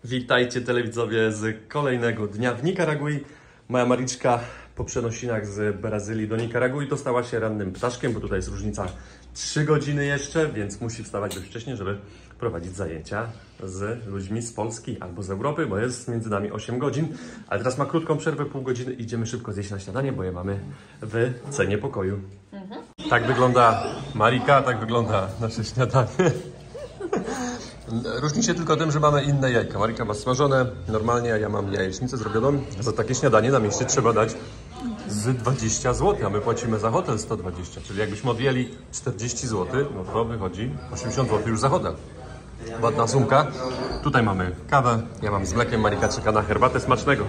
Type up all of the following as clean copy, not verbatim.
Witajcie telewidzowie z kolejnego dnia w Nikaragui. Moja Mariczka po przenosinach z Brazylii do Nikaragui to stała się rannym ptaszkiem, bo tutaj jest różnica 3 godziny jeszcze, więc musi wstawać dość wcześnie, żeby prowadzić zajęcia z ludźmi z Polski albo z Europy, bo jest między nami 8 godzin. Ale teraz ma krótką przerwę, pół godziny, idziemy szybko zjeść na śniadanie, bo je mamy w cenie pokoju. Tak wygląda Marika, tak wygląda nasze śniadanie. Różni się tylko tym, że mamy inne jajka. Marika ma smażone normalnie, a ja mam jajecznicę zrobioną. Za takie śniadanie na mieście trzeba dać z 20 zł, a my płacimy za hotel 120. Czyli jakbyśmy odjęli 40 zł, no to wychodzi 80 zł już za hotel. Ładna sumka. Tutaj mamy kawę, ja mam z mlekiem, Marika czeka na herbatę. Smacznego.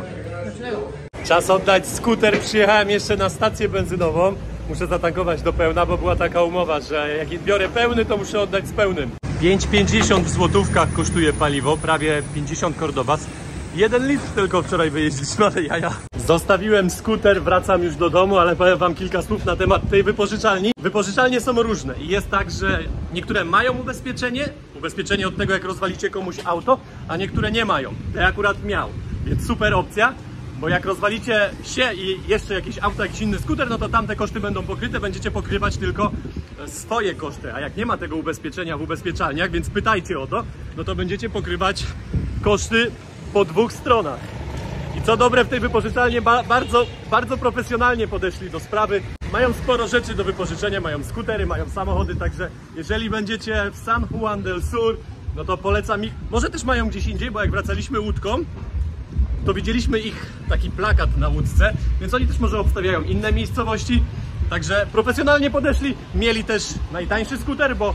Czas oddać skuter. Przyjechałem jeszcze na stację benzynową. Muszę zatankować do pełna, bo była taka umowa, że jak biorę pełny, to muszę oddać z pełnym. 5,50 w złotówkach kosztuje paliwo, prawie 50 Cordobas. 1 litr tylko wczoraj wyjeździliśmy, ale jaja. Zostawiłem skuter, wracam już do domu, ale powiem wam kilka słów na temat tej wypożyczalni. Wypożyczalnie są różne i jest tak, że niektóre mają ubezpieczenie od tego, jak rozwalicie komuś auto, a niektóre nie mają. Ja akurat miał, więc super opcja. Bo jak rozwalicie się i jeszcze jakieś auto, jakiś inny skuter, no to tamte koszty będą pokryte, będziecie pokrywać tylko swoje koszty. A jak nie ma tego ubezpieczenia w ubezpieczalniach, więc pytajcie o to, no to będziecie pokrywać koszty po 2 stronach. I co dobre, w tej wypożyczalni bardzo profesjonalnie podeszli do sprawy. Mają sporo rzeczy do wypożyczenia, mają skutery, mają samochody, także jeżeli będziecie w San Juan del Sur, no to polecam ich. Może też mają gdzieś indziej, bo jak wracaliśmy łódką, to widzieliśmy ich taki plakat na łódce, więc oni też może obstawiają inne miejscowości. Także profesjonalnie podeszli. Mieli też najtańszy skuter, bo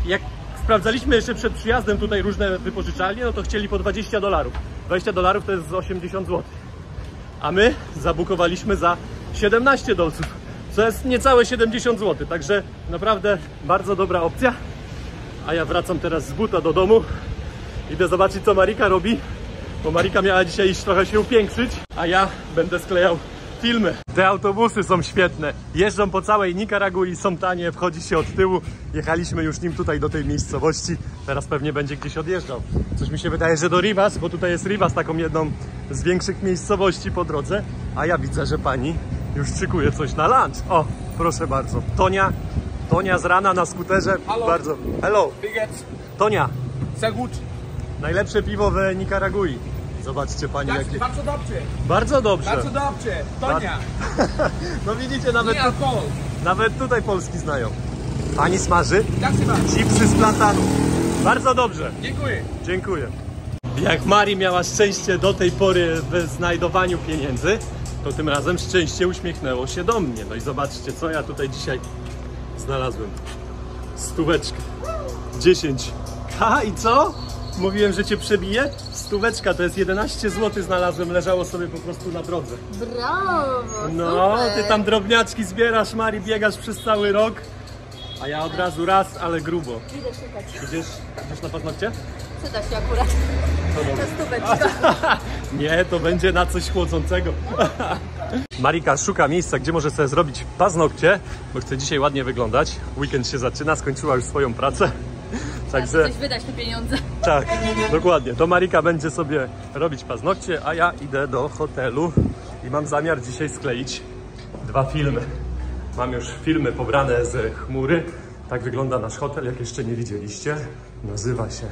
jak sprawdzaliśmy jeszcze przed przyjazdem tutaj różne wypożyczalnie, no to chcieli po $20. $20 to jest 80 zł. A my zabukowaliśmy za $17, co jest niecałe 70 zł. Także naprawdę bardzo dobra opcja. A ja wracam teraz z buta do domu. Idę zobaczyć, co Marika robi. Bo Marika miała dzisiaj iść trochę się upiększyć, a ja będę sklejał filmy. Te autobusy są świetne. Jeżdżą po całej Nikaragui, są tanie, wchodzi się od tyłu. Jechaliśmy już nim tutaj do tej miejscowości. Teraz pewnie będzie gdzieś odjeżdżał. Coś mi się wydaje, że do Rivas, bo tutaj jest Rivas, taką jedną z większych miejscowości po drodze. A ja widzę, że pani już szykuje coś na lunch. O, proszę bardzo. Tonia z rana na skuterze. Hello. Bardzo. Hello. Tonia. Sagut. Najlepsze piwo w Nikaragui. Zobaczcie pani jakie. Bardzo dobrze. Bardzo dobrze. Bardzo dobrze. Tonia. No widzicie, nawet tutaj Polski znają. Pani smaży Dziękuję. chipsy z plantanu. Bardzo dobrze. Dziękuję. Dziękuję. Jak Mari miała szczęście do tej pory w znajdowaniu pieniędzy, to tym razem szczęście uśmiechnęło się do mnie. No i zobaczcie, co ja tutaj dzisiaj znalazłem. 100. 10. I co? Mówiłem, że cię przebiję? 100, to jest 11 zł znalazłem, leżało sobie po prostu na drodze. Brawo! No, super. ty tam drobniaczki zbierasz, Mari, biegasz przez cały rok, a ja od razu raz, ale grubo. Idę szukać. Idziesz na paznokcie? Przyda się akurat. To 100. Nie, to będzie na coś chłodzącego. Marika szuka miejsca, gdzie może sobie zrobić paznokcie, bo chce dzisiaj ładnie wyglądać. Weekend się zaczyna, skończyła już swoją pracę. Także coś wydać te pieniądze. Tak, dokładnie. To Marika będzie sobie robić paznokcie, a ja idę do hotelu i mam zamiar dzisiaj skleić 2 filmy. Mam już filmy pobrane z chmury. Tak wygląda nasz hotel, jak jeszcze nie widzieliście. Nazywa się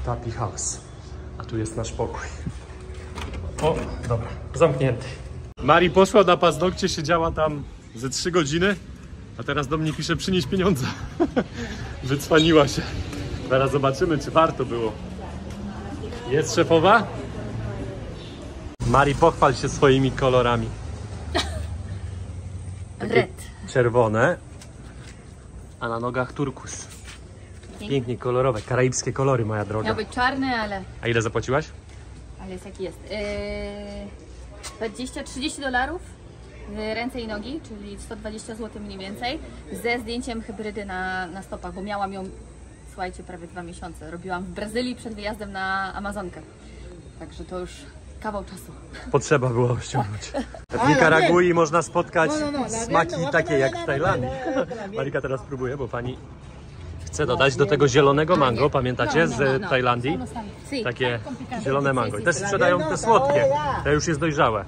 Tapi House. A tu jest nasz pokój. O, dobra, zamknięty. Mari poszła na paznokcie, siedziała tam ze 3 godziny, a teraz do mnie pisze: przynieś pieniądze. Wycwaniła się. Zaraz zobaczymy, czy warto było. Jest szefowa? Mari, pochwal się swoimi kolorami. Red. Czerwone, a na nogach turkus. Pięknie kolorowe, karaibskie kolory, moja droga. Miał być czarny, ale... A ile zapłaciłaś? Ale jest jaki jest. $30 ręce i nogi, czyli 120 zł mniej więcej, ze zdjęciem hybrydy na stopach, bo miałam ją, słuchajcie, prawie 2 miesiące. Robiłam w Brazylii przed wyjazdem na Amazonkę. Także to już kawał czasu. Potrzeba było ściągnąć. W Nikaragui można spotkać smaki takie jak w Tajlandii. Marika teraz próbuje, bo pani chcę dodać do tego zielonego mango, pamiętacie, z Tajlandii? Takie zielone mango. I też sprzedają te słodkie, te już jest dojrzałe.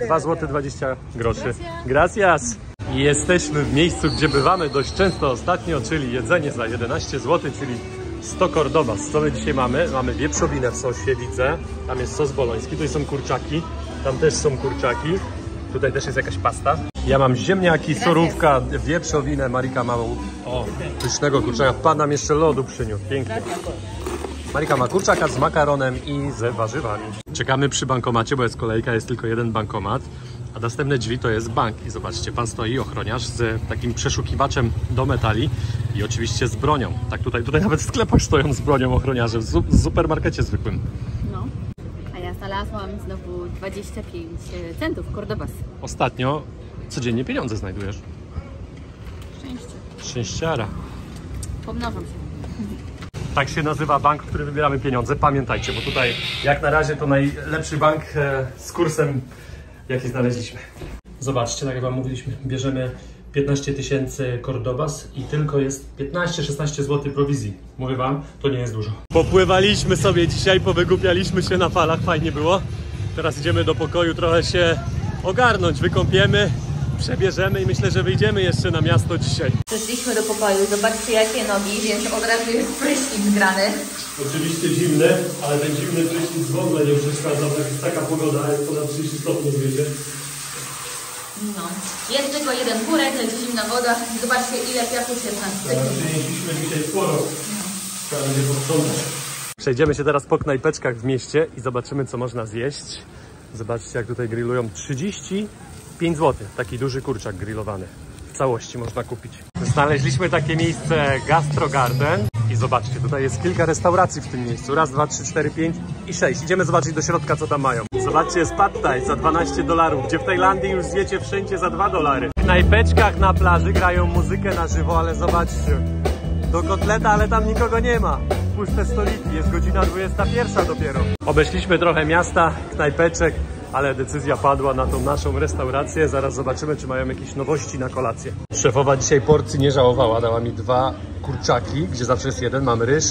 2 zł 20 groszy. Gracias! I jesteśmy w miejscu, gdzie bywamy dość często ostatnio, czyli jedzenie za 11 zł, czyli 100 Cordobas. Co my dzisiaj mamy? Mamy wieprzowinę w sosie, widzę. Tam jest sos boloński, tutaj są kurczaki. Tam też są kurczaki. Tutaj też jest jakaś pasta. Ja mam ziemniaki, surówka, wieprzowinę. Marika ma pysznego kurczaka. Pan nam jeszcze lodu przyniósł. Pięknie. Marika ma kurczaka z makaronem i z warzywami. Czekamy przy bankomacie, bo jest kolejka, jest tylko jeden bankomat. A następne drzwi to jest bank. I zobaczcie, pan stoi, ochroniarz, z takim przeszukiwaczem do metali i oczywiście z bronią. Tak tutaj nawet w sklepach stoją z bronią ochroniarze, w supermarkecie zwykłym. No. A ja znalazłam znowu 25 centów Cordobas. Ostatnio codziennie pieniądze znajdujesz. Szczęście. Szczęściara. Pomnożą się. Tak się nazywa bank, w którym wybieramy pieniądze. Pamiętajcie, bo tutaj jak na razie to najlepszy bank z kursem, jaki znaleźliśmy. Zobaczcie, tak jak wam mówiliśmy, bierzemy 15 000 Cordobas i tylko jest 15-16 zł prowizji. Mówię wam, to nie jest dużo. Popływaliśmy sobie dzisiaj, powygłupialiśmy się na falach, fajnie było. Teraz idziemy do pokoju trochę się ogarnąć, wykąpiemy, przebierzemy i myślę, że wyjdziemy jeszcze na miasto dzisiaj. Przyszliśmy do pokoju, zobaczcie jakie nogi, więc od razu jest prysznic zgrany. Oczywiście zimny, ale ten zimny prysznic w ogóle nie przeszkadza, bo jest taka pogoda, jest ponad 30 stopni, wiecie. No, jest tylko jeden górek, leci zimna woda. Zobaczcie ile piachu się tam Przynieśliśmy dzisiaj sporo. Trzeba będzie posprzątać. Przejdziemy się teraz po knajpeczkach w mieście i zobaczymy, co można zjeść. Zobaczcie, jak tutaj grillują. 35 zł. Taki duży kurczak grillowany. W całości można kupić. Znaleźliśmy takie miejsce Gastro Garden. I zobaczcie, tutaj jest kilka restauracji w tym miejscu. Raz, 2, 3, 4, 5 i 6. Idziemy zobaczyć do środka, co tam mają. Zobaczcie, jest pad thai za $12, gdzie w Tajlandii już zjecie wszędzie za $2. W knajpeczkach na plaży grają muzykę na żywo, ale zobaczcie. Do kotleta, ale tam nikogo nie ma. Puste stoliki, jest godzina 21 dopiero. Obeszliśmy trochę miasta, knajpeczek, ale decyzja padła na tą naszą restaurację. Zaraz zobaczymy, czy mają jakieś nowości na kolację. Szefowa dzisiaj porcji nie żałowała. Dała mi 2 kurczaki, gdzie zawsze jest jeden. Mam ryż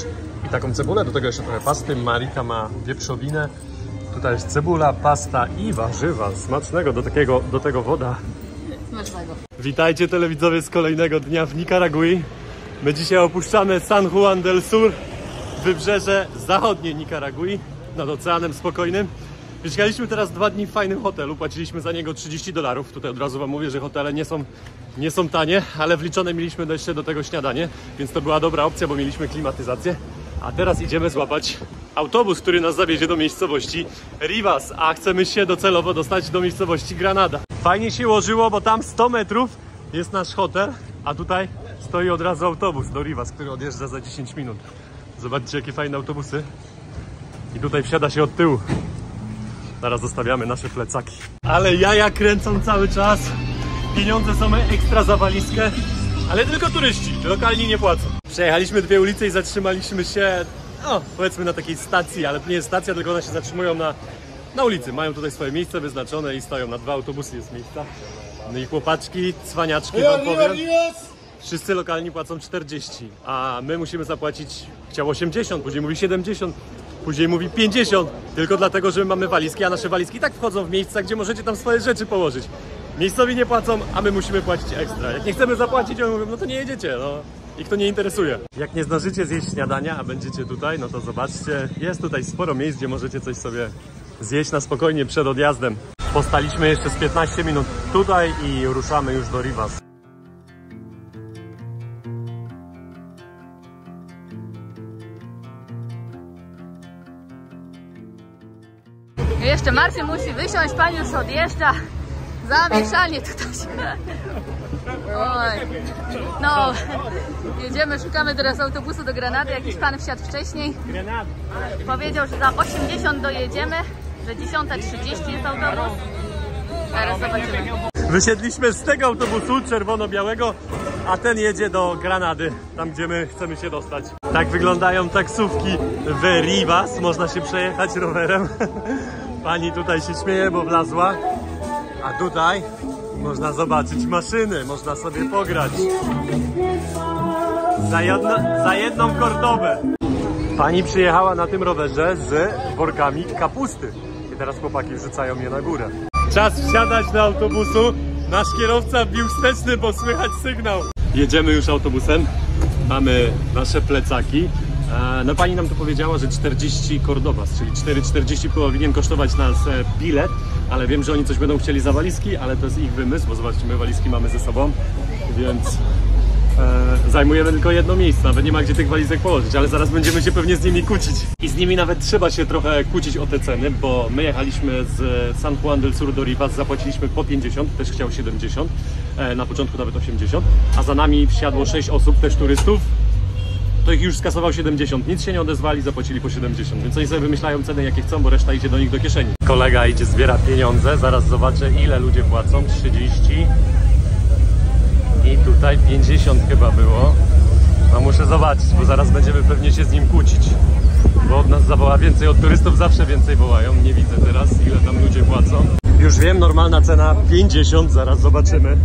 i taką cebulę. Do tego jeszcze trochę pasty. Marika ma wieprzowinę. Tutaj jest cebula, pasta i warzywa. Smacznego, do tego woda. Smacznego. Witajcie telewidzowie z kolejnego dnia w Nikaragui. My dzisiaj opuszczamy San Juan del Sur, wybrzeże zachodnie Nikaragui, nad Oceanem Spokojnym. Mieszkaliśmy teraz 2 dni w fajnym hotelu, płaciliśmy za niego $30. Tutaj od razu wam mówię, że hotele nie są tanie, ale wliczone mieliśmy jeszcze do tego śniadanie, więc to była dobra opcja, bo mieliśmy klimatyzację. A teraz idziemy złapać autobus, który nas zawiezie do miejscowości Rivas, a chcemy się docelowo dostać do miejscowości Granada. Fajnie się ułożyło, bo tam 100 metrów jest nasz hotel, a tutaj stoi od razu autobus do Rivas, który odjeżdża za 10 minut. Zobaczcie, jakie fajne autobusy. I tutaj wsiada się od tyłu. Zaraz zostawiamy nasze plecaki. Ale jaja kręcą cały czas. Pieniądze są ekstra za walizkę, ale tylko turyści, lokalni nie płacą. Przejechaliśmy 2 ulice i zatrzymaliśmy się, no powiedzmy na takiej stacji, ale to nie jest stacja, tylko one się zatrzymują na ulicy. Mają tutaj swoje miejsce wyznaczone i stoją na 2 autobusy, jest miejsca. No i chłopaczki, cwaniaczki wam powiem. Wszyscy lokalni płacą 40, a my musimy zapłacić, chciał 80, później mówi 70. Później mówi 50, tylko dlatego, że my mamy walizki, a nasze walizki tak wchodzą w miejsca, gdzie możecie tam swoje rzeczy położyć. Miejscowi nie płacą, a my musimy płacić ekstra. Jak nie chcemy zapłacić, oni mówią, no to nie jedziecie, no. Ich to nie interesuje. Jak nie zdążycie zjeść śniadania, a będziecie tutaj, no to zobaczcie, jest tutaj sporo miejsc, gdzie możecie coś sobie zjeść na spokojnie przed odjazdem. Postaliśmy jeszcze z 15 minut tutaj i ruszamy już do Rivas. Jeszcze Marcin musi wysiąść, pan już odjeżdża. Zamieszanie tutaj. Oj. No, jedziemy, szukamy teraz autobusu do Granady. Jakiś pan wsiadł wcześniej. Powiedział, że za 80 dojedziemy, że 10:30 jest autobus. Teraz zobaczymy. Wysiedliśmy z tego autobusu czerwono-białego, a ten jedzie do Granady, tam gdzie my chcemy się dostać. Tak wyglądają taksówki w Rivas. Można się przejechać rowerem. Pani tutaj się śmieje, bo wlazła. A tutaj można zobaczyć maszyny, można sobie pograć. Za jedną Kordobę. Pani przyjechała na tym rowerze z workami kapusty. I teraz chłopaki wrzucają je na górę. Czas wsiadać do autobusu. Nasz kierowca wbił wsteczny, bo słychać sygnał. Jedziemy już autobusem. Mamy nasze plecaki. No pani nam tu powiedziała, że 40 Cordobas, czyli 4,40 powinien kosztować nas bilet. Ale wiem, że oni coś będą chcieli za walizki, ale to jest ich wymysł, bo zobaczcie, my walizki mamy ze sobą. Więc zajmujemy tylko jedno miejsce, nawet nie ma gdzie tych walizek położyć, ale zaraz będziemy się pewnie z nimi kłócić. I z nimi nawet trzeba się trochę kłócić o te ceny, bo my jechaliśmy z San Juan del Sur do Rivas, zapłaciliśmy po 50, też chciał 70, na początku nawet 80, a za nami wsiadło 6 osób, też turystów, to ich już skasował 70, nic się nie odezwali, zapłacili po 70, więc oni sobie wymyślają ceny jakie chcą, bo reszta idzie do nich do kieszeni. Kolega idzie, zbiera pieniądze, zaraz zobaczę ile ludzie płacą, 30. I tutaj 50 chyba było. No muszę zobaczyć, bo zaraz będziemy pewnie się z nim kłócić. Bo od nas zawoła więcej, od turystów zawsze więcej wołają. Nie widzę teraz, ile tam ludzie płacą. Już wiem, normalna cena 50, zaraz zobaczymy.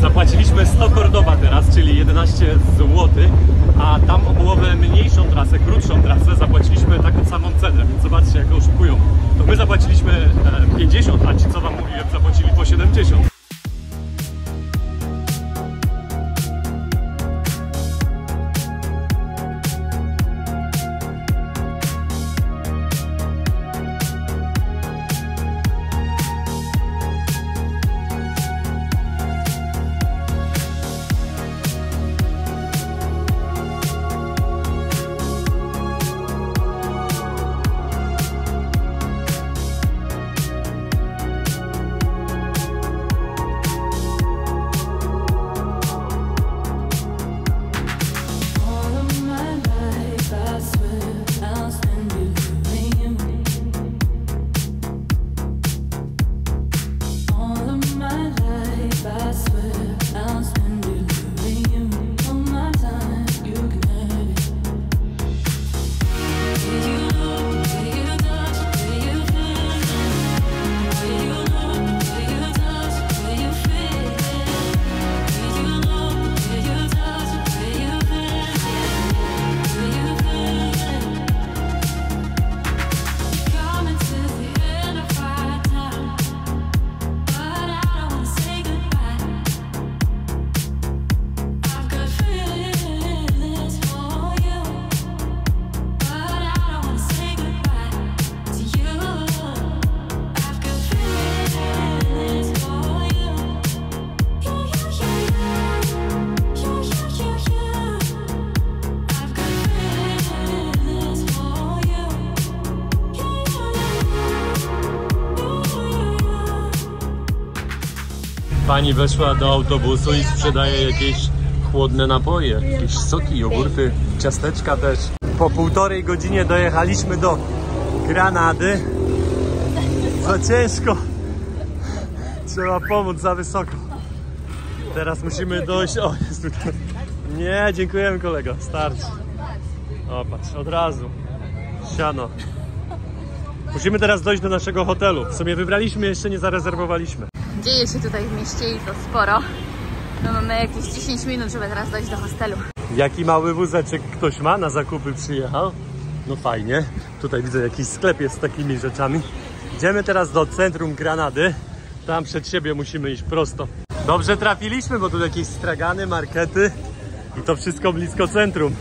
Zapłaciliśmy 100 Cordoba teraz, czyli 11 zł, a tam o połowę mniejszą trasę, krótszą trasę zapłaciliśmy taką samą cenę, więc zobaczcie jak oszukują. To my zapłaciliśmy 50, a ci co wam mówiłem zapłacili po 70. Pani weszła do autobusu i sprzedaje jakieś chłodne napoje, jakieś soki, jogurty, ciasteczka też. Po 1,5 godzinie dojechaliśmy do Granady. Za ciężko. Trzeba pomóc, za wysoko. Teraz musimy dojść... O, jest tutaj. Nie, dziękujemy kolego, starczy. O, patrz, od razu. Siano. Musimy teraz dojść do naszego hotelu. W sumie wybraliśmy, jeszcze nie zarezerwowaliśmy. Dzieje się tutaj w mieście i to sporo. No mamy jakieś 10 minut, żeby teraz dojść do hostelu. Jaki mały wózeczek ktoś ma, na zakupy przyjechał. No fajnie. Tutaj widzę jakiś sklep jest z takimi rzeczami. Idziemy teraz do centrum Granady. Tam przed siebie musimy iść prosto. Dobrze trafiliśmy, bo tu jakieś stragany, markety i to wszystko blisko centrum.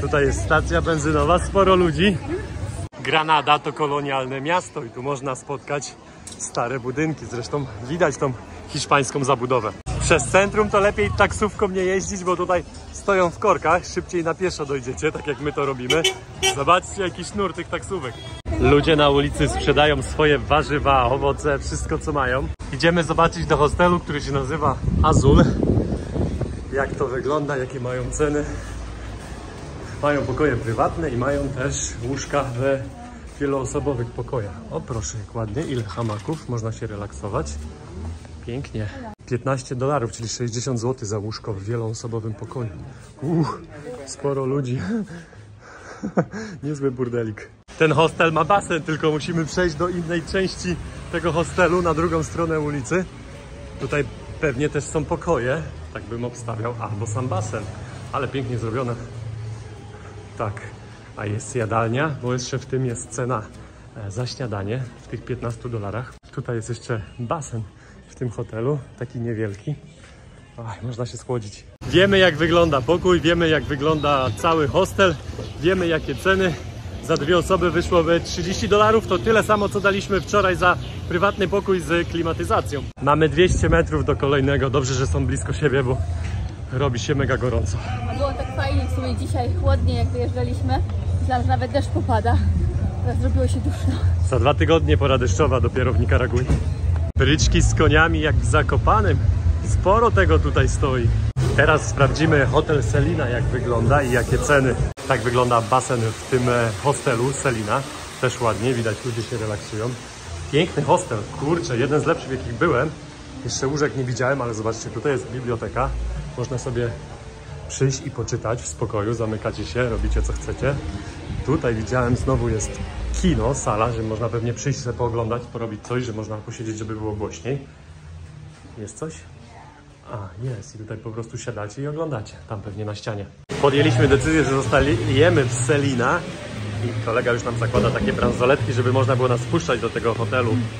Tutaj jest stacja benzynowa, sporo ludzi. Granada to kolonialne miasto i tu można spotkać stare budynki. Zresztą widać tą hiszpańską zabudowę. Przez centrum to lepiej taksówką nie jeździć, bo tutaj stoją w korkach. Szybciej na pieszo dojdziecie, tak jak my to robimy. Zobaczcie jaki sznur tych taksówek. Ludzie na ulicy sprzedają swoje warzywa, owoce, wszystko co mają. Idziemy zobaczyć do hostelu, który się nazywa Azul. Jak to wygląda, jakie mają ceny. Mają pokoje prywatne i mają też łóżka w wieloosobowych pokojach. O proszę, jak ładnie, ile hamaków, można się relaksować. Pięknie. $15, czyli 60 zł za łóżko w wieloosobowym pokoju. Sporo ludzi. Niezły burdelik. Ten hostel ma basen, tylko musimy przejść do innej części tego hostelu, na drugą stronę ulicy. Tutaj pewnie też są pokoje, tak bym obstawiał, albo sam basen. ale pięknie zrobione. Tak, a jest jadalnia, bo jeszcze w tym jest cena za śniadanie w tych $15. Tutaj jest jeszcze basen w tym hotelu, taki niewielki. Ach, można się schłodzić. Wiemy, jak wygląda pokój, wiemy, jak wygląda cały hostel, wiemy, jakie ceny. Za 2 osoby wyszłoby $30, to tyle samo, co daliśmy wczoraj za prywatny pokój z klimatyzacją. Mamy 200 metrów do kolejnego, dobrze, że są blisko siebie, bo robi się mega gorąco. Było tak fajnie, w sumie dzisiaj chłodnie, jak wyjeżdżaliśmy. Myślałam, że nawet deszcz popada. Teraz zrobiło się duszno. Za 2 tygodnie pora deszczowa dopiero w Nikaragui. Bryczki z koniami jak w Zakopanem. Sporo tego tutaj stoi. Teraz sprawdzimy hotel Selina, jak wygląda i jakie ceny. Tak wygląda basen w tym hostelu Selina. Też ładnie, widać, ludzie się relaksują. Piękny hostel, kurczę, jeden z lepszych, w jakich byłem. Jeszcze łóżek nie widziałem, ale zobaczcie, tutaj jest biblioteka. Można sobie przyjść i poczytać w spokoju, zamykacie się, robicie co chcecie. Tutaj widziałem, znowu jest kino, sala, że można pewnie przyjść sobie pooglądać, porobić coś, że można posiedzieć, żeby było głośniej. Jest coś? A, jest. I tutaj po prostu siadacie i oglądacie. Tam pewnie na ścianie. Podjęliśmy decyzję, że zostajemy w Selina i kolega już nam zakłada takie bransoletki, żeby można było nas wpuszczać do tego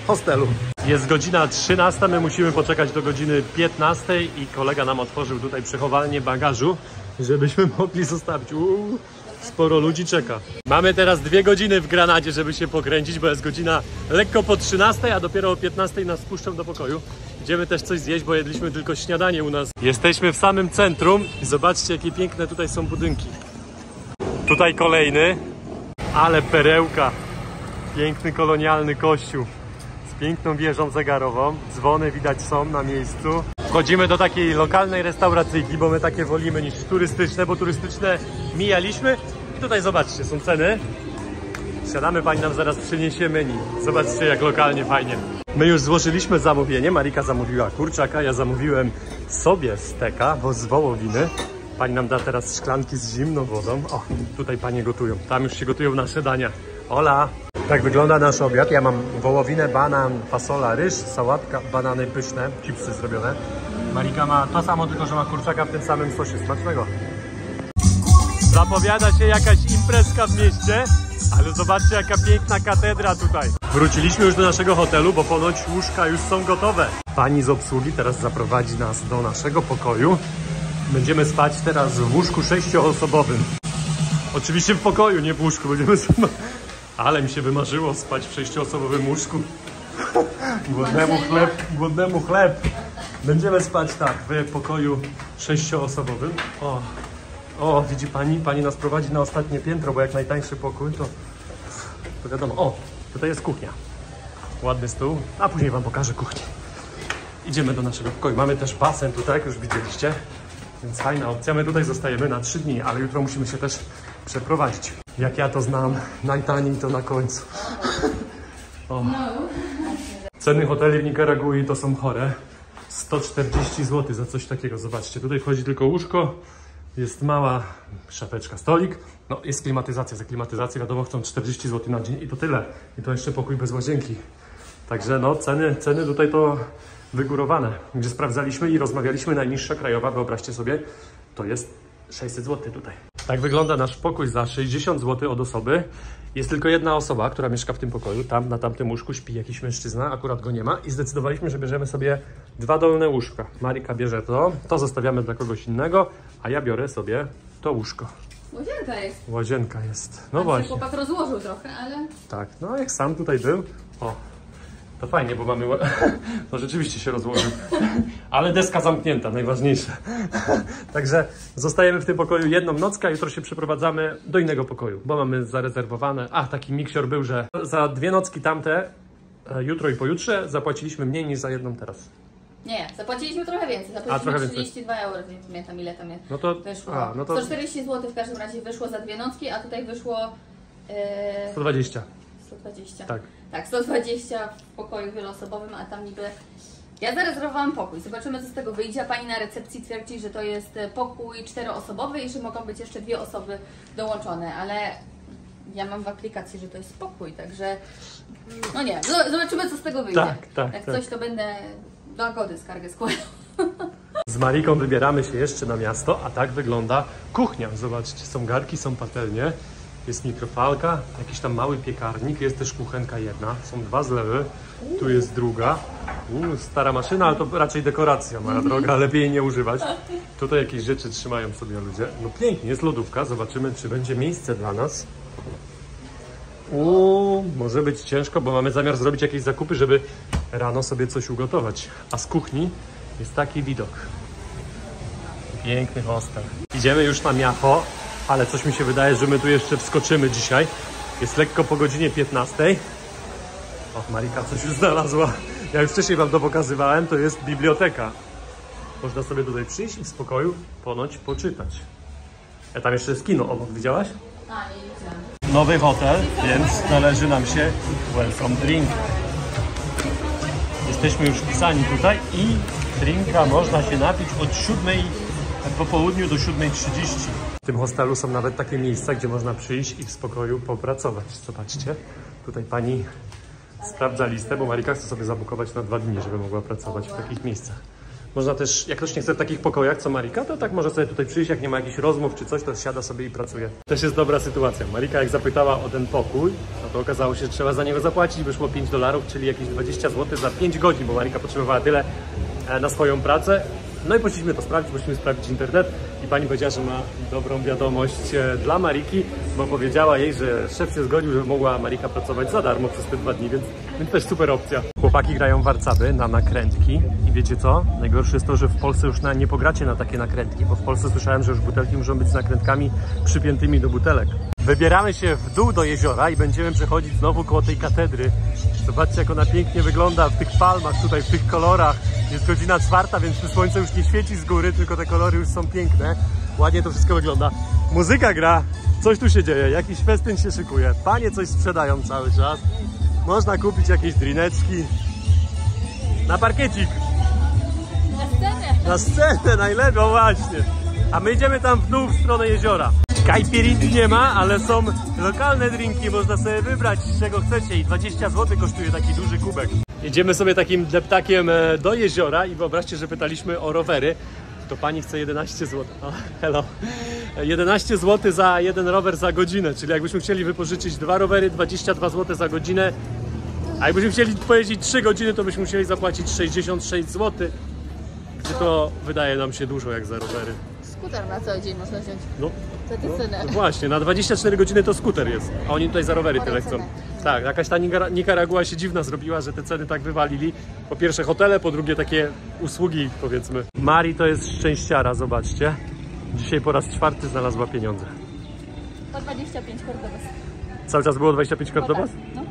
hostelu. Jest godzina 13, my musimy poczekać do godziny 15 i kolega nam otworzył tutaj przechowalnię bagażu, żebyśmy mogli zostawić. Sporo ludzi czeka. Mamy teraz 2 godziny w Granadzie, żeby się pokręcić, bo jest godzina lekko po 13, a dopiero o 15 nas wpuszczą do pokoju. Idziemy też coś zjeść, bo jedliśmy tylko śniadanie u nas. Jesteśmy w samym centrum i zobaczcie, jakie piękne tutaj są budynki. Tutaj kolejny, ale perełka. Piękny kolonialny kościół z piękną wieżą zegarową. Dzwony widać są na miejscu. Wchodzimy do takiej lokalnej restauracyjki, bo my takie wolimy niż turystyczne, bo turystyczne mijaliśmy. I tutaj zobaczcie, są ceny. Siadamy, pani nam zaraz przyniesie menu. Zobaczcie, jak lokalnie fajnie. My już złożyliśmy zamówienie. Marika zamówiła kurczaka, ja zamówiłem sobie steka, bo z wołowiny. Pani nam da teraz szklanki z zimną wodą. O, tutaj panie gotują. Tam już się gotują nasze dania. Hola! Tak wygląda nasz obiad. Ja mam wołowinę, banan, fasola, ryż, sałatka, banany pyszne, chipsy zrobione. Marika ma to samo, tylko że ma kurczaka w tym samym sosie. Smacznego! Zapowiada się jakaś imprezka w mieście, ale zobaczcie, jaka piękna katedra tutaj. Wróciliśmy już do naszego hotelu, bo ponoć łóżka już są gotowe. Pani z obsługi teraz zaprowadzi nas do naszego pokoju. Będziemy spać teraz w łóżku 6-osobowym. Oczywiście w pokoju, nie w łóżku. Będziemy spać. Ale mi się wymarzyło spać w 6-osobowym łóżku. Głodnemu chleb. Będziemy spać tak, w pokoju 6-osobowym. O, widzi pani? Pani nas prowadzi na ostatnie piętro, bo jak najtańszy pokój, to wiadomo. O, tutaj jest kuchnia. Ładny stół, a później wam pokażę kuchnię. Idziemy do naszego pokoju. Mamy też basen tutaj, jak już widzieliście. Więc fajna opcja. My tutaj zostajemy na 3 dni, ale jutro musimy się też przeprowadzić. Jak ja to znam, najtaniej to na końcu. O. Ceny hoteli w Nikaragui to są chore. 140 zł za coś takiego. Zobaczcie, tutaj wchodzi tylko łóżko. Jest mała szafeczka, stolik. No, jest klimatyzacja. Za klimatyzację wiadomo chcą 40 zł na dzień i to tyle. I to jeszcze pokój bez łazienki. Także no, ceny tutaj to wygórowane. Gdzie sprawdzaliśmy i rozmawialiśmy, najniższa krajowa, wyobraźcie sobie, to jest 600 zł tutaj. Tak wygląda nasz pokój za 60 zł od osoby. Jest tylko jedna osoba, która mieszka w tym pokoju. Tam na tamtym łóżku śpi jakiś mężczyzna, akurat go nie ma. I zdecydowaliśmy, że bierzemy sobie 2 dolne łóżka. Marika bierze to zostawiamy dla kogoś innego, a ja biorę sobie to łóżko. Łazienka jest. Łazienka jest. No Tam właśnie. się chłopak rozłożył trochę, ale... Tak, no jak sam tutaj był. O, to fajnie, bo mamy... No rzeczywiście się rozłożył. Ale deska zamknięta, najważniejsze. Także zostajemy w tym pokoju jedną nockę, a jutro się przeprowadzamy do innego pokoju, bo mamy zarezerwowane... taki miksior był, że za 2 nocki tamte, jutro i pojutrze, zapłaciliśmy mniej niż za jedną teraz. Nie, zapłaciliśmy trochę więcej. Zapłaciliśmy 32 euro, nie pamiętam ile tam jest. No to wyszło. no to 140 zł w każdym razie wyszło za 2 nocki, a tutaj wyszło 120. 120. Tak. Tak, 120 w pokoju wieloosobowym, a tam niby... Ja zarezerwowałam pokój. Zobaczymy, co z tego wyjdzie. Pani na recepcji twierdzi, że to jest pokój 4-osobowy i że mogą być jeszcze 2 osoby dołączone, ale ja mam w aplikacji, że to jest pokój, także no nie, zobaczymy, co z tego wyjdzie. Tak. Jak coś, to będę do Agody skargę składał. Z Mariką wybieramy się jeszcze na miasto, a tak wygląda kuchnia. Zobaczcie, są garki, są patelnie, jest mikrofalka, jakiś tam mały piekarnik, jest też kuchenka jedna, są 2 zlewy, tu jest druga. Stara maszyna, ale to raczej dekoracja, moja droga, lepiej jej nie używać. Tutaj jakieś rzeczy trzymają sobie ludzie. No pięknie, jest lodówka, zobaczymy, czy będzie miejsce dla nas. Może być ciężko, bo mamy zamiar zrobić jakieś zakupy, żeby rano sobie coś ugotować. A z kuchni jest taki widok. Piękny hostel. Idziemy już na Miacho, ale coś mi się wydaje, że my tu jeszcze wskoczymy dzisiaj. Jest lekko po godzinie 15. O, Marika coś już znalazła. Ja już wcześniej wam to pokazywałem, to jest biblioteka. Można sobie tutaj przyjść i w spokoju ponoć poczytać. A tam jeszcze jest kino obok, widziałaś? Nowy hotel, więc należy nam się welcome drink. Jesteśmy już wpisani tutaj i drinka można się napić od 7 po południu do 7:30. W tym hostelu są nawet takie miejsca, gdzie można przyjść i w spokoju popracować. Zobaczcie, tutaj pani sprawdza listę, bo Marika chce sobie zabukować na 2 dni, żeby mogła pracować w takich miejscach. Można też, jak ktoś nie chce w takich pokojach, co Marika, to tak może sobie tutaj przyjść, jak nie ma jakichś rozmów czy coś, to siada sobie i pracuje. Też jest dobra sytuacja. Marika jak zapytała o ten pokój, no to okazało się, że trzeba za niego zapłacić. Wyszło $5, czyli jakieś 20 zł za 5 godzin, bo Marika potrzebowała tyle na swoją pracę. No i poszliśmy to sprawdzić, musimy sprawdzić internet i pani powiedziała, że ma dobrą wiadomość dla Mariki, bo powiedziała jej, że szef się zgodził, żeby mogła Marika pracować za darmo przez te 2 dni, więc też super opcja. Chłopaki grają warcaby na nakrętki i wiecie co? Najgorsze jest to, że w Polsce już nie pogracie na takie nakrętki, bo w Polsce słyszałem, że już butelki muszą być z nakrętkami przypiętymi do butelek. Wybieramy się w dół do jeziora i będziemy przechodzić znowu koło tej katedry. Zobaczcie, jak ona pięknie wygląda w tych palmach, tutaj w tych kolorach. Jest godzina 4, więc słońce już nie świeci z góry, tylko te kolory już są piękne. Ładnie to wszystko wygląda. Muzyka gra, coś tu się dzieje, jakiś festyn się szykuje. Panie coś sprzedają cały czas. Można kupić jakieś drineczki. Na parkiecik. Na scenę. Na scenę, najlepiej, właśnie. A my idziemy tam w dół w stronę jeziora. Kajpirinki nie ma, ale są lokalne drinki, można sobie wybrać czego chcecie i 20 zł kosztuje taki duży kubek. Idziemy sobie takim deptakiem do jeziora i wyobraźcie, że pytaliśmy o rowery. To pani chce 11 zł. O, hello. 11 zł za jeden rower za godzinę, czyli jakbyśmy chcieli wypożyczyć 2 rowery, 22 zł za godzinę. A jakbyśmy chcieli pojeździć 3 godziny, to byśmy musieli zapłacić 66 zł. Gdzie to wydaje nam się dużo jak za rowery. Skuter na cały dzień można wziąć. No. Za tę cenę. No właśnie, na 24 godziny to skuter jest, a oni tutaj za rowery tyle chcą. Tak, jakaś ta Nikaragua się dziwna zrobiła, że te ceny tak wywalili. Po pierwsze hotele, po drugie takie usługi, powiedzmy. Mari to jest szczęściara, zobaczcie. Dzisiaj po raz 4 znalazła pieniądze. Po 25 Cordobas. Cały czas było 25 Cordobas? No.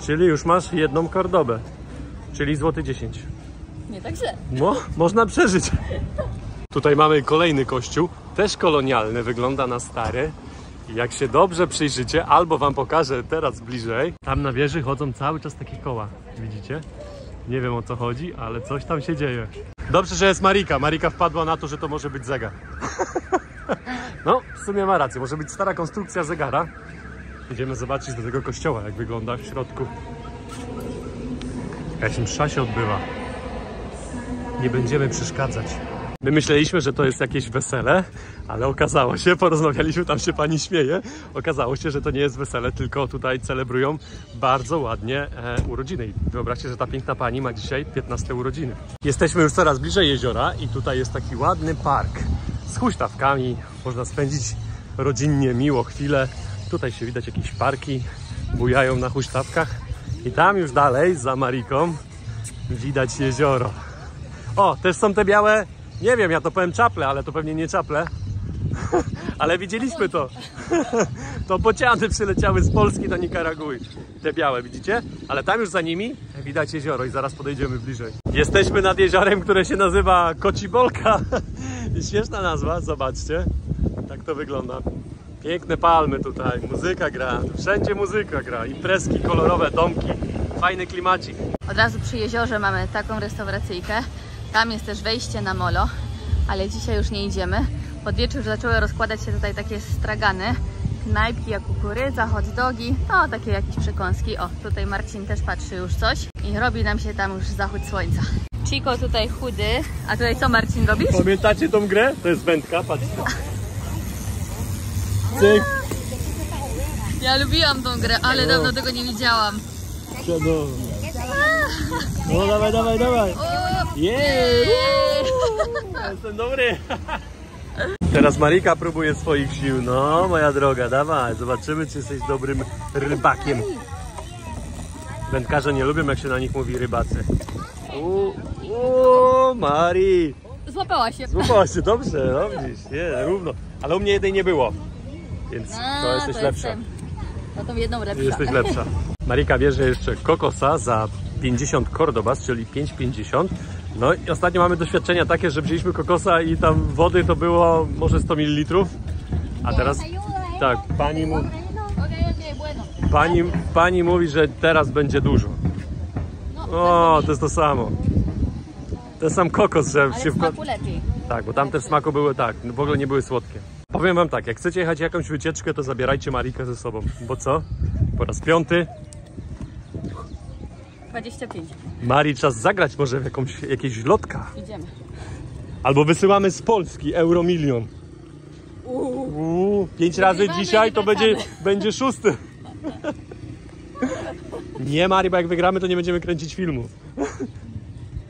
Czyli już masz 1 Cordobę, czyli złoty 10. Nie tak źle. No, można przeżyć. Tutaj mamy kolejny kościół, też kolonialny, wygląda na stary. I jak się dobrze przyjrzycie, albo wam pokażę teraz bliżej, tam na wieży chodzą cały czas takie koła, widzicie? Nie wiem o co chodzi, ale coś tam się dzieje. Dobrze, że jest Marika. Marika wpadła na to, że to może być zegar. No, w sumie ma rację, może być stara konstrukcja zegara. Idziemy zobaczyć do tego kościoła, jak wygląda w środku. Jakaś msza się odbywa. Nie będziemy przeszkadzać. My myśleliśmy, że to jest jakieś wesele, ale okazało się, porozmawialiśmy, tam się pani śmieje, okazało się, że to nie jest wesele, tylko tutaj celebrują bardzo ładnie urodziny. I wyobraźcie, że ta piękna pani ma dzisiaj 15 urodziny. Jesteśmy już coraz bliżej jeziora i tutaj jest taki ładny park z huśtawkami. Można spędzić rodzinnie, miło chwilę. Tutaj się widać jakieś parki, bujają na huśtawkach. I tam już dalej, za Mariką, widać jezioro. O, też są te białe... Nie wiem, ja to powiem czaple, ale to pewnie nie czaple. Ale widzieliśmy to. To bociany przyleciały z Polski do Nikaragui. Te białe, widzicie? Ale tam już za nimi widać jezioro i zaraz podejdziemy bliżej. Jesteśmy nad jeziorem, które się nazywa Kocibolka. Śmieszna nazwa, zobaczcie. Tak to wygląda. Piękne palmy tutaj, muzyka gra, wszędzie muzyka gra. Imprezki, kolorowe domki, fajny klimacik. Od razu przy jeziorze mamy taką restauracyjkę. Tam jest też wejście na molo, ale dzisiaj już nie idziemy. Pod wieczór już zaczęły rozkładać się tutaj takie stragany, knajpki jak kukurydza, hot dogi, no takie jakieś przekąski. O, tutaj Marcin też patrzy już coś i robi nam się tam już zachód słońca. Chico tutaj chudy. A tutaj co, Marcin, robisz? Pamiętacie tą grę? To jest wędka, patrzcie. Cyk. Ja lubiłam tą grę, ale dawno tego nie widziałam. No dawaj, dawaj, dawaj. Jej! Jestem dobry. Teraz Marika próbuje swoich sił. No, moja droga, dawaj. Zobaczymy, czy jesteś dobrym rybakiem. Wędkarze nie lubią, jak się na nich mówi rybacy. Mari. Złapała się. Złapała się, dobrze, no widzisz, nie, równo. Ale u mnie jednej nie było, więc to jesteś lepsza. No to jedną lepsza. Jesteś lepsza. Marika bierze jeszcze kokosa za 50 Cordobas, czyli 5,50. No i ostatnio mamy doświadczenia takie, że wzięliśmy kokosa i tam wody to było może 100 ml. A teraz tak, pani mówi, że teraz będzie dużo. O, to jest to samo. Ten sam kokos, że ale się w smaku lepiej. Tak, bo tamte w smaku były tak, w ogóle nie były słodkie. Powiem wam tak, jak chcecie jechać jakąś wycieczkę, to zabierajcie Marikę ze sobą. Bo co? Po raz 5. 25. Mari, czas zagrać może w jakieś lotka. Idziemy. Albo wysyłamy z Polski Euromilion. 5 razy Wygrywamy, dzisiaj to wracamy. będzie 6. Nie, Mari, bo jak wygramy, to nie będziemy kręcić filmów.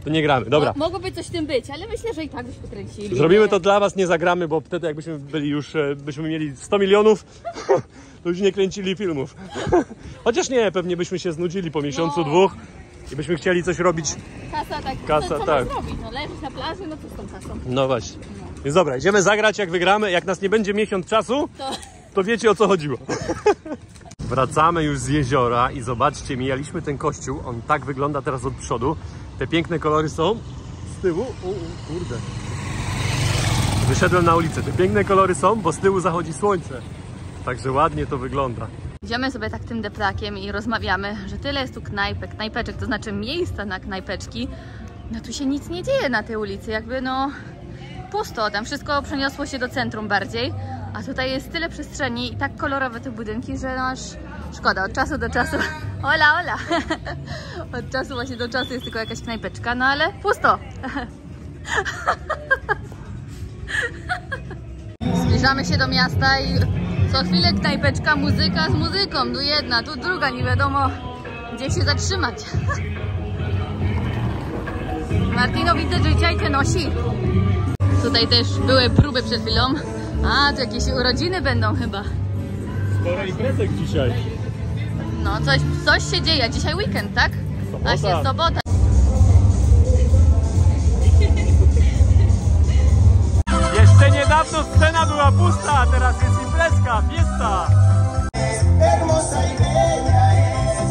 To nie gramy, dobra. Mogłoby coś w tym być, ale myślę, że i tak byśmy kręcili. Zrobimy to dla was, nie zagramy, bo wtedy jakbyśmy byli już, byśmy mieli 100 milionów, to już nie kręcili filmów. Chociaż nie, pewnie byśmy się znudzili po miesiącu, dwóch i byśmy chcieli coś robić. Kasa tak. Kasa, co tak. ma zrobić? No leżysz na plaży, no co z tą kasą? No właśnie. Więc dobra, idziemy zagrać, jak wygramy. Jak nas nie będzie miesiąc czasu, to wiecie, o co chodziło. Wracamy już z jeziora i zobaczcie, mijaliśmy ten kościół. On tak wygląda teraz od przodu. Te piękne kolory są z tyłu. Kurde. Wyszedłem na ulicę. Te piękne kolory są, bo z tyłu zachodzi słońce. Także ładnie to wygląda. Idziemy sobie tak tym deplakiem i rozmawiamy, że tyle jest tu knajpek, knajpeczek, to znaczy miejsca na knajpeczki. No tu się nic nie dzieje na tej ulicy, jakby no pusto, tam wszystko przeniosło się do centrum bardziej. A tutaj jest tyle przestrzeni i tak kolorowe te budynki, że no aż szkoda, od czasu do czasu. Ola, ola! Od czasu właśnie do czasu jest tylko jakaś knajpeczka, no ale pusto. Zbliżamy się do miasta i co chwilę knajpeczka, muzyka z muzyką. Tu jedna, tu druga, nie wiadomo gdzie się zatrzymać. Martino, widzę, że dzisiaj cię nosi. Tutaj też były próby przed chwilą. A, tu jakieś urodziny będą chyba. Sporo imprezek dzisiaj. No, coś się dzieje. Dzisiaj weekend, tak? Sobota. Właśnie, sobota. Jeszcze niedawno scena była pusta, a teraz jest imprezka, fiesta. Hermosa y bella es,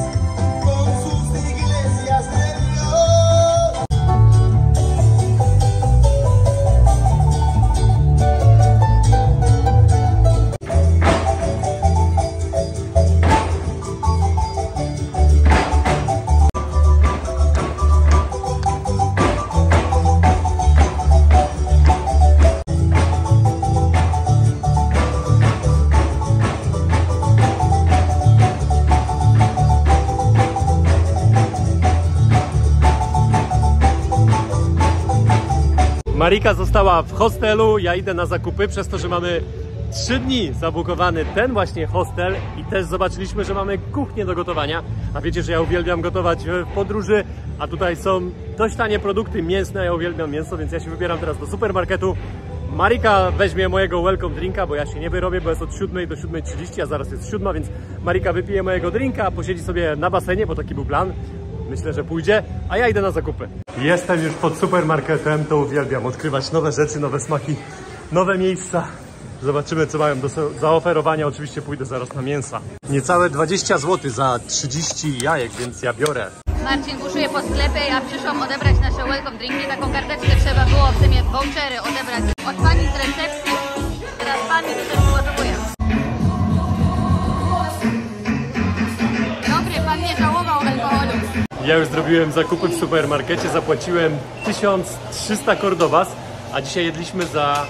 con sus iglesias de Dios. Marika została w hostelu, ja idę na zakupy, przez to, że mamy 3 dni zabukowany ten właśnie hostel i też zobaczyliśmy, że mamy kuchnię do gotowania. A wiecie, że ja uwielbiam gotować w podróży, a tutaj są dość tanie produkty mięsne, ja uwielbiam mięso, więc ja się wybieram teraz do supermarketu. Marika weźmie mojego welcome drinka, bo ja się nie wyrobię, bo jest od 7 do 7:30, a zaraz jest 7, więc Marika wypije mojego drinka, posiedzi sobie na basenie, bo taki był plan. Myślę, że pójdzie, a ja idę na zakupy. Jestem już pod supermarketem, to uwielbiam odkrywać nowe rzeczy, nowe smaki, nowe miejsca. Zobaczymy, co mają do zaoferowania. Oczywiście pójdę zaraz na mięsa. Niecałe 20 zł za 30 jajek, więc ja biorę. Marcin buszuje po sklepie, ja przyszłam odebrać nasze welcome drinki. Taką karteczkę trzeba było w sumie vouchery odebrać od pani z recepcji. Teraz pan mi to przygotowuje. Dobry, pan nie żałował alkoholu. Ja już zrobiłem zakupy w supermarkecie, zapłaciłem 1300 Cordobas, a dzisiaj jedliśmy za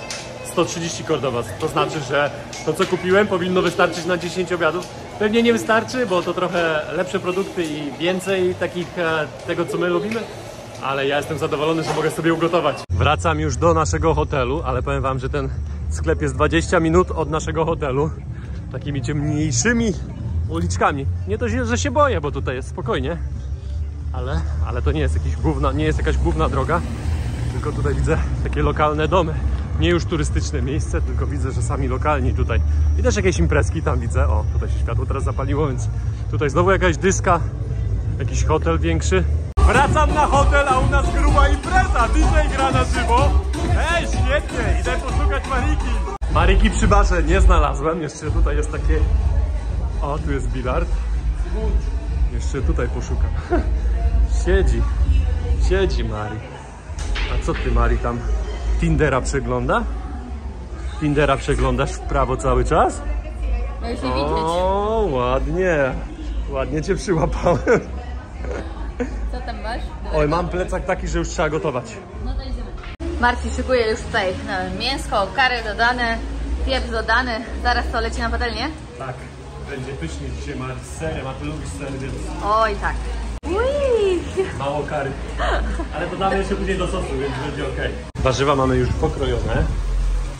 130 Cordobas. To znaczy, że to, co kupiłem, powinno wystarczyć na 10 obiadów. Pewnie nie wystarczy, bo to trochę lepsze produkty i więcej takich tego, co my lubimy. ale ja jestem zadowolony, że mogę sobie ugotować. Wracam już do naszego hotelu, ale powiem wam, że ten sklep jest 20 minut od naszego hotelu. Takimi ciemniejszymi uliczkami. Nie to, że się boję, bo tutaj jest spokojnie, ale to nie jest jakaś główna droga, tylko tutaj widzę takie lokalne domy. Nie już turystyczne miejsce, tylko widzę, że sami lokalni tutaj. I też jakieś imprezki tam widzę. O, tutaj się światło teraz zapaliło, więc tutaj znowu jakaś dyska, jakiś hotel większy. Wracam na hotel, a u nas gruba impreza. DJ gra na żywo. Świetnie, idę poszukać Mariki. Mariki przy barze nie znalazłem. Jeszcze tutaj jest takie... O, tu jest bilard. Jeszcze tutaj poszukam. Siedzi Mari. A co ty, Mari, tam Tindera przegląda? Tindera przeglądasz w prawo cały czas? No już nie widzieć. O, ładnie cię przyłapałem. Co tam masz? Oj, mam plecak taki, że już trzeba gotować. No to idziemy. Marcin szykuje już tutaj mięsko, kary dodane, pieprz dodany. Zaraz to leci na patelnię? Tak, będzie pysznie dzisiaj, Mari, z serem, a ty lubisz ser, więc Oj, tak. Ui. mało kary. Ale dodamy jeszcze później do sosu, więc będzie ok. Warzywa mamy już pokrojone.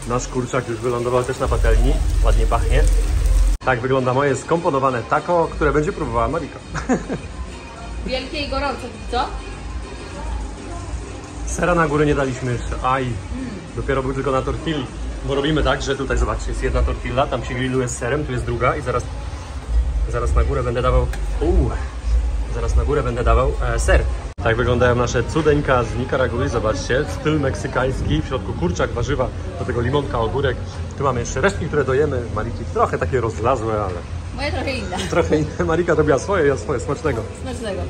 Nasz kurczak już wylądował też na patelni. Ładnie pachnie. Tak wygląda moje skomponowane taco, które będzie próbowała Marika. Wielkie i gorące, co? Sera na górę nie daliśmy jeszcze. Dopiero był tylko na tortilli. Bo robimy tak, że tutaj zobaczcie, jest jedna tortilla, tam się grilluje z serem, tu jest druga i zaraz na górę będę dawał... Zaraz na górę będę dawał ser. Tak wyglądają nasze cudeńka z Nikaragui, zobaczcie, styl meksykański, w środku kurczak, warzywa, do tego limonka, ogórek. Tu mamy jeszcze resztki, które dojemy, Mariki trochę takie rozlazłe, ale... Moje trochę inne. Trochę inne. Marika robiła swoje, ja swoje, smacznego. Smacznego.